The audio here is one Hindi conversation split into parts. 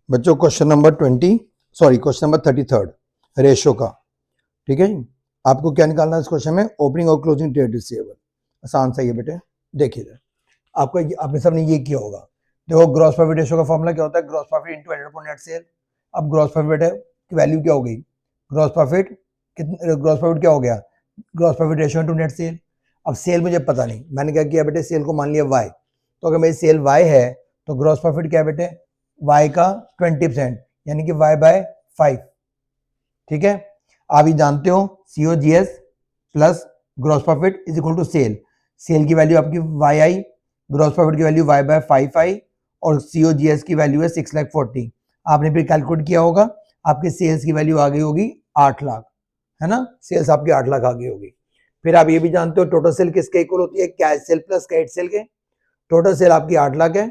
बच्चों क्वेश्चन नंबर 33 रेशो का, ठीक है जी। आपको क्या निकालना है इस क्वेश्चन में? ओपनिंग और क्लोजिंग ट्रेड रिसीवेबल। आसान सा ये बेटे, देखिए आपको आपने सबने ये किया होगा। देखो ग्रॉस प्रॉफिट रेशो का फॉर्मूला क्या होता है? Gross profit into enter upon net cell. अब ग्रॉस प्रॉफिट की वैल्यू क्या हो गई? ग्रॉस प्रॉफिट क्या हो गया? Gross profit ratio into net cell. अब सेल मुझे पता नहीं, मैंने क्या किया बेटे? सेल को मान लिया y। तो अगर मेरी सेल y है तो ग्रॉस प्रॉफिट क्या है बेटे? y का 20%, यानी कि y बाय 5। ठीक है, आप ये जानते हो COGS plus gross profit is equal to sale. Sale की वैल्यू आपकी y आई, ग्रॉस प्रॉफिट की वैल्यू y बाय 5 आई और COGS की वैल्यू है 6,40,000। आपने फिर कैलकुलेट किया होगा, आपके सेल्स की वैल्यू आ गई होगी 8 लाख, है ना? सेल्स आपकी 8 लाख आ गई होगी। फिर आप ये भी जानते हो टोटल सेल किसके इक्वल होती है? Cash cell plus credit sale के। टोटल सेल आपकी 8 लाख है।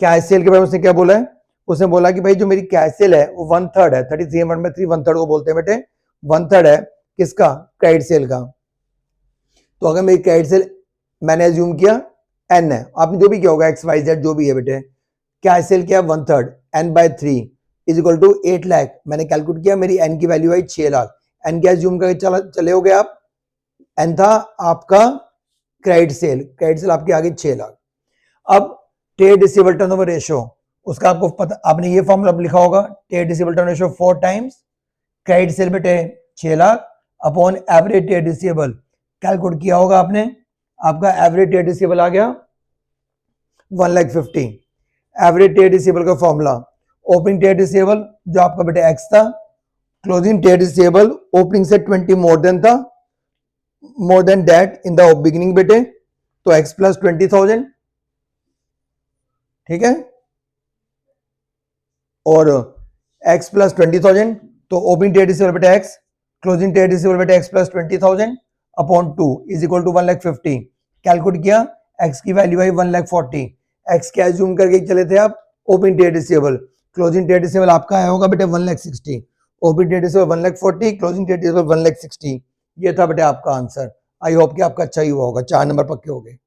कैश सेल के बारे में उसने क्या बोला है? उसने बोला कि भाई जो मेरी कैश सेल है वो 1/3 है। 33 1/3 को बोलते हैं बेटे, 1/3 है किसका? क्रेडिट सेल का। तो अगर मेरी क्रेडिट सेल मैंने एज्यूम किया n है, आपने जो भी किया होगा XYZ जो भी है बेटे, कैश सेल क्या है? 1/3, n/3 is equal to 8 lakh. मैंने कैलकुलेट किया, मेरी n की वैल्यू आई 6 लाख। n क्या एज्यूम करके चले हो गए आप? n था आपका क्रेडिट सेल आपकी आ गई 6 लाख। अब ट्रेड रिसीवेबल टर्नओवर रेशियो, उसका आपको पता, आपने ये फॉर्मूला लिखा होगा, trade receivable turnover ratio 4 times credit sale बेटे 6 lakh upon average trade receivable. Calculate किया होगा आपने, आपका एवरेज ट्रेड रिसीवेबल आ गया 1,50,000। एवरेज ट्रेड रिसीवेबल का फॉर्मूला, ओपनिंग ट्रेड रिसीवेबल जो आपका बेटे x था, क्लोजिंग ट्रेड रिसीवेबल ओपनिंग से 20 more than that in the beginning बेटे, तो x प्लस 20,000। ठीक है, और x प्लस 20,000, तो ओपनिंग ट्रेड रिसीवेबल बेटे x, क्लोजिंग ट्रेड रिसीवेबल बेटे x plus 20,000 upon 2 is equal to 1,50,000। Calculate किया, x की वैल्यू आई 1,40,000। x क्या एज्यूम करके चले थे आप? Opening trade receivable. Closing trade receivable आपका आया होगा बेटे 1,60,000। Opening trade receivable 1,40,000, closing trade receivable 1,60,000। ये था बेटे आपका आंसर। आई होप कि आपका अच्छा ही हुआ होगा, 4 नंबर पक्के हो गए।